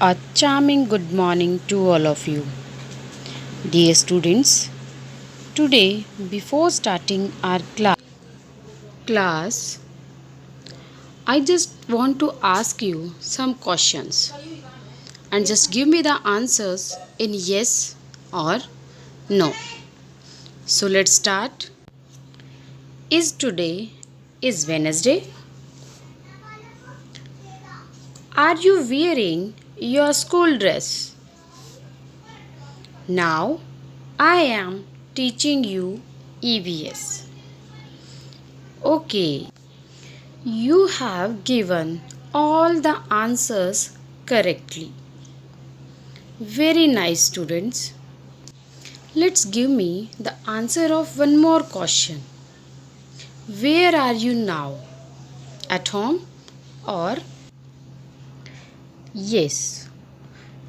A charming good morning to all of you. Dear students, today before starting our class, I just want to ask you some questions and just give me the answers in yes or no. So let's start. Is today is Wednesday? Are you wearing your school dress? Now I am teaching you EVS. Okay, you have given all the answers correctly. Very nice, students. Let's give me the answer of one more question. Where are you now? At home or? Yes,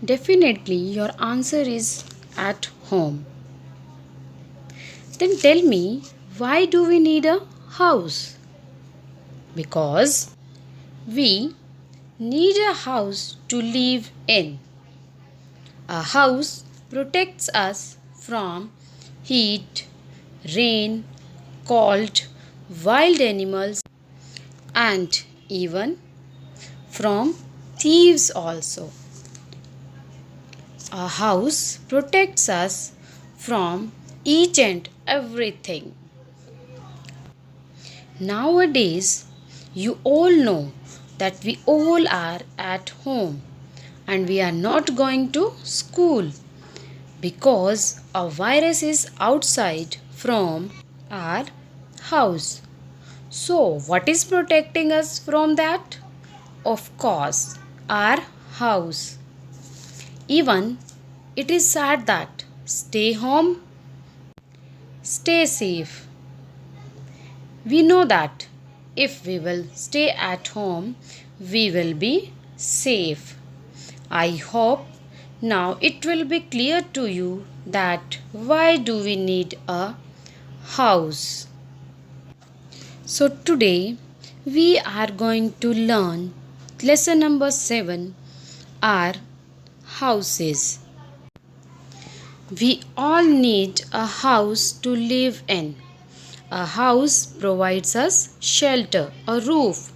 definitely your answer is at home. Then tell me, why do we need a house? Because we need a house to live in. A house protects us from heat, rain, cold, wild animals, and even from thieves also. A house protects us from each and everything. Nowadays, you all know that we all are at home and we are not going to school because a virus is outside from our house. So, what is protecting us from that? Of course, our house. Even it is said that stay home, stay safe. We know that if we will stay at home, we will be safe. I hope now it will be clear to you that why do we need a house. So today we are going to learn lesson number 7, our houses. We all need a house to live in. A house provides us shelter, a roof,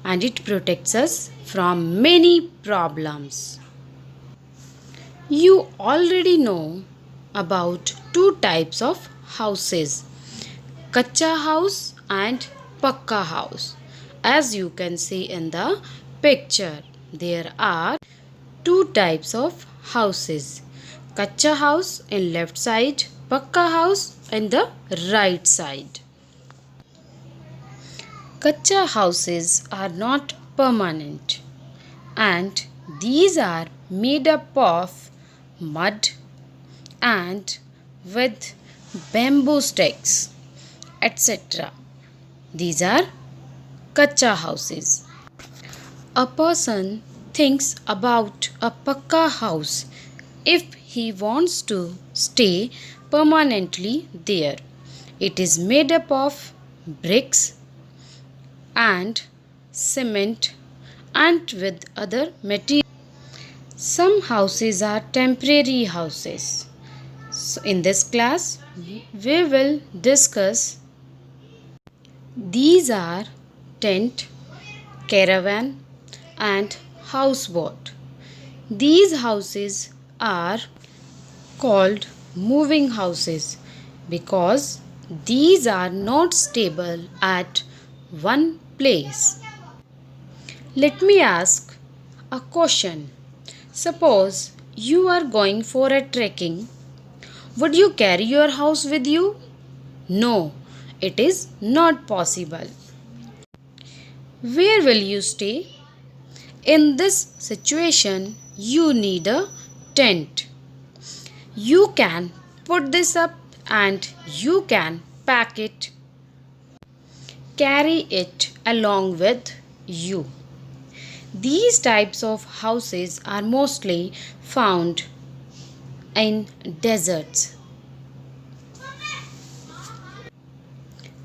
and it protects us from many problems. You already know about two types of houses, Kacha house and Pakka house. As you can see in the picture, there are two types of houses, Kacha house in left side, Pakka house in the right side. Kacha houses are not permanent and these are made up of mud and with bamboo sticks, etc. These are Kacha houses. A person thinks about a Pakka house if he wants to stay permanently there. It is made up of bricks and cement and with other materials. Some houses are temporary houses. So in this class, we will discuss these are tent, caravan and houseboat. These houses are called moving houses because these are not stable at one place. Let me ask a question. Suppose you are going for a trekking. Would you carry your house with you? No, it is not possible. Where will you stay? In this situation, you need a tent. You can put this up and you can pack it, carry it along with you. These types of houses are mostly found in deserts.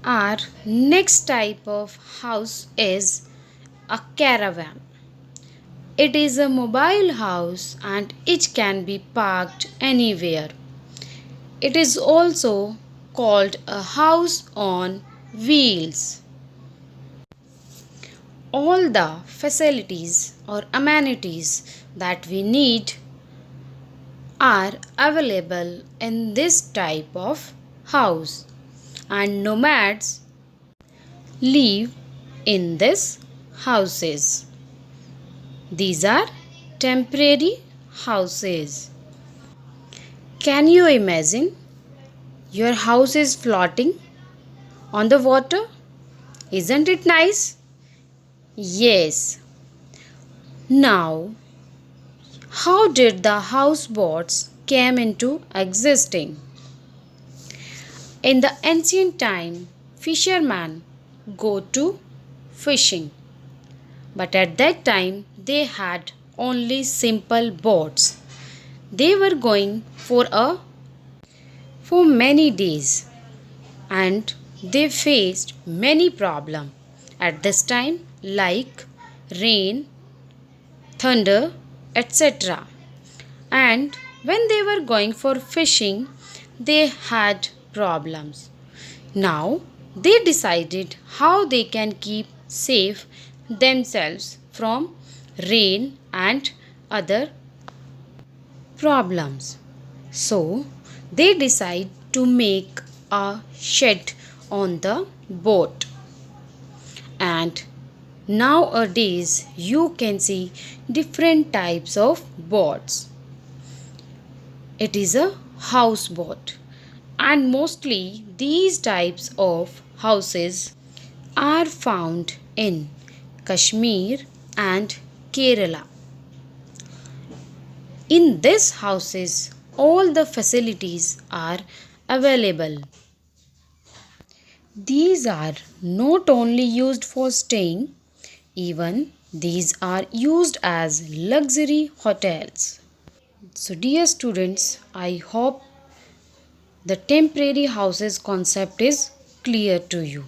Our next type of house is a caravan. It is a mobile house and it can be parked anywhere. It is also called a house on wheels. All the facilities or amenities that we need are available in this type of house, and nomads live in these houses. These are temporary houses. Can you imagine your house is floating on the water? Isn't it nice? Yes. Now, how did the houseboats came into existing? In the ancient time, fishermen go to fishing. But at that time, they had only simple boats. They were going for many days and they faced many problems at this time like rain, thunder, etc. And when they were going for fishing, they had problems. Now they decided how they can keep safe themselves from rain and other problems. So they decide to make a shed on the boat. And nowadays you can see different types of boats. It is a houseboat, and mostly these types of houses are found in Kashmir and Kerala. In these houses, all the facilities are available. These are not only used for staying, even these are used as luxury hotels. So, dear students, I hope the temporary houses concept is clear to you.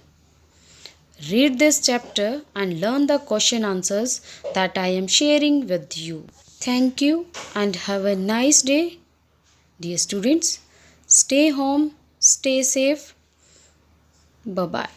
Read this chapter and learn the question answers that I am sharing with you. Thank you and have a nice day. Dear students, stay home, stay safe. Bye-bye.